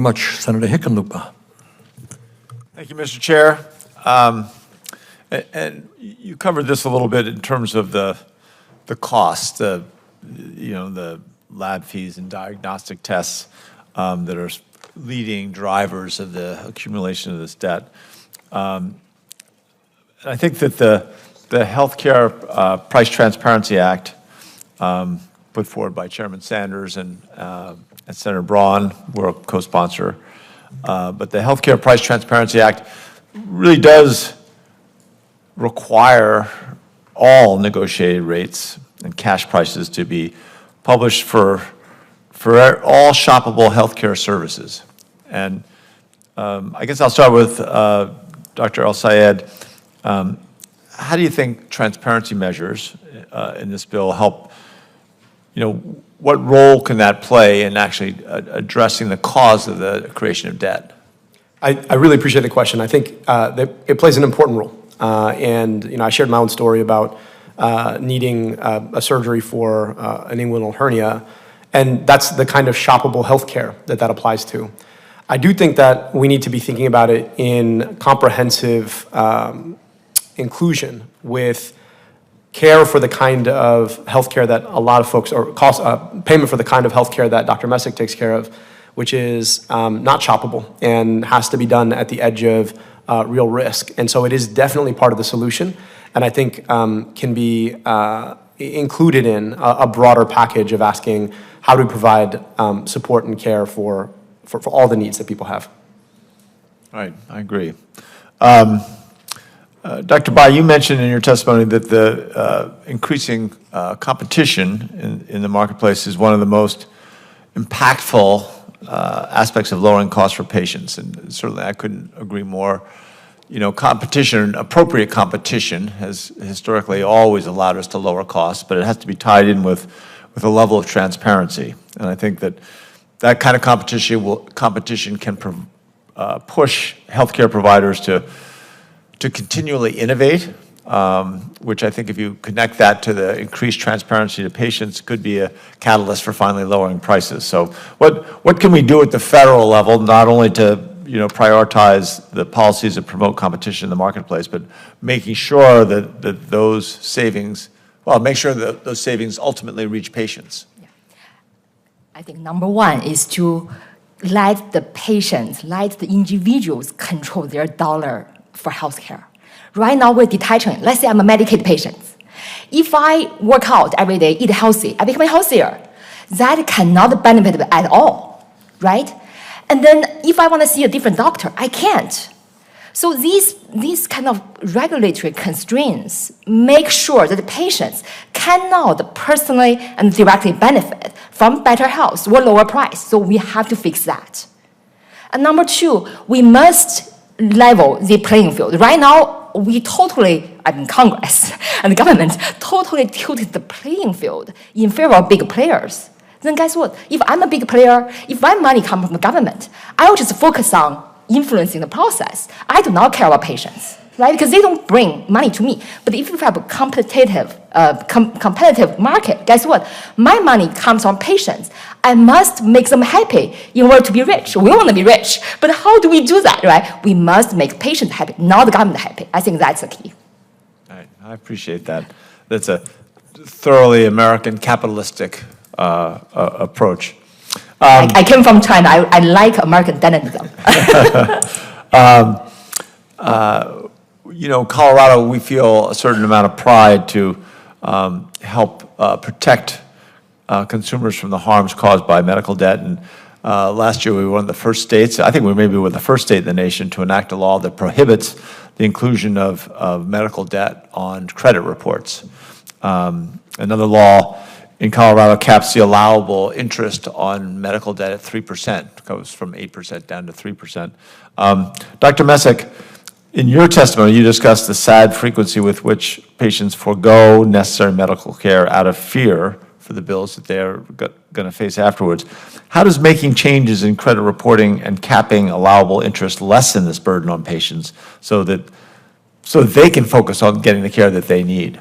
much. Senator Hickenlooper. Thank you, Mr. Chair. And you covered this a little bit in terms of the cost, the lab fees and diagnostic tests that are leading drivers of the accumulation of this debt. I think that the Healthcare Price Transparency Act, put forward by Chairman Sanders and Senator Braun, we're a co-sponsor, but the Healthcare Price Transparency Act really does require all negotiated rates and cash prices to be published for all shoppable healthcare services. And I guess I'll start with Dr. El-Sayed. How do you think transparency measures in this bill help, what role can that play in actually addressing the cause of the creation of debt? I really appreciate the question. I think that it plays an important role. And I shared my own story about needing a surgery for an inguinal hernia, and that's the kind of shoppable healthcare that applies to. I do think that we need to be thinking about it in comprehensive inclusion with care for the kind of healthcare that a lot of folks, or cost payment for the kind of healthcare that Dr. Messick takes care of, which is not shoppable and has to be done at the edge of real risk. And so it is definitely part of the solution, and I think can be included in a broader package of asking how do we provide support and care for all the needs that people have. Right, I agree. Dr. Bai, you mentioned in your testimony that the increasing competition in the marketplace is one of the most impactful aspects of lowering costs for patients, and certainly I couldn't agree more. Competition, appropriate competition, has historically always allowed us to lower costs, but it has to be tied in with a level of transparency. And I think that kind of competition can push healthcare providers to continually innovate, which I think if you connect that to the increased transparency to patients could be a catalyst for finally lowering prices. So what can we do at the federal level, not only to prioritize the policies that promote competition in the marketplace, but making sure that those savings, make sure that those savings ultimately reach patients? Yeah. I think number one is to let the patients, let the individuals control their dollar for healthcare. Right now we're detaching. Let's say I'm a Medicaid patient. If I work out every day, eat healthy, I become healthier. That cannot benefit at all, right? And then if I want to see a different doctor, I can't. So these kind of regulatory constraints make sure that the patients cannot personally and directly benefit from better health or lower price. So we have to fix that. And number two, we must level the playing field. Right now, Congress and the government totally tilted the playing field in favor of big players. Then guess what? If I'm a big player, if my money comes from the government, I will just focus on influencing the process. I do not care about patients, right? Because they don't bring money to me. But if you have a competitive market, guess what? My money comes from patients. I must make them happy in order to be rich. We want to be rich, but how do we do that, right? We must make patients happy, not the government happy. I think that's the key. All right, I appreciate that. That's a thoroughly American capitalistic approach. I came from China. I like American dynamism. Colorado, we feel a certain amount of pride to help protect consumers from the harms caused by medical debt. And last year we were one of the first states, I think we maybe were the first state in the nation to enact a law that prohibits the inclusion of medical debt on credit reports. Another law in Colorado caps the allowable interest on medical debt at 3%. It goes from 8% down to 3%. Dr. Messick, in your testimony, you discussed the sad frequency with which patients forego necessary medical care out of fear for the bills that they're going to face afterwards. How does making changes in credit reporting and capping allowable interest lessen this burden on patients so that they can focus on getting the care that they need?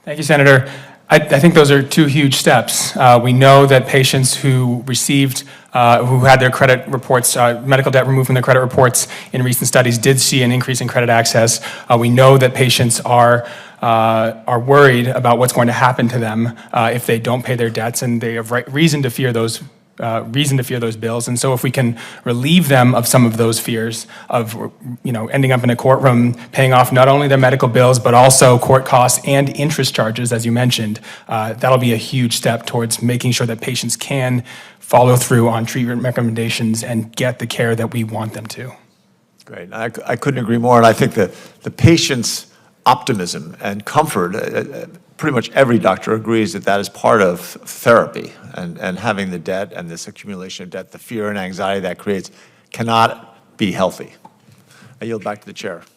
Thank you, Senator. I think those are two huge steps. We know that patients who received who had their credit reports, medical debt removed from their credit reports in recent studies did see an increase in credit access. We know that patients are worried about what's going to happen to them if they don't pay their debts, and they have reason to fear those bills. And so if we can relieve them of some of those fears of, ending up in a courtroom paying off not only their medical bills, but also court costs and interest charges, as you mentioned, that'll be a huge step towards making sure that patients can follow through on treatment recommendations and get the care that we want them to. Great. I couldn't agree more. And I think that the patient's optimism and comfort, pretty much every doctor agrees that that is part of therapy. And having the debt and this accumulation of debt, the fear and anxiety that creates cannot be healthy. I yield back to the chair.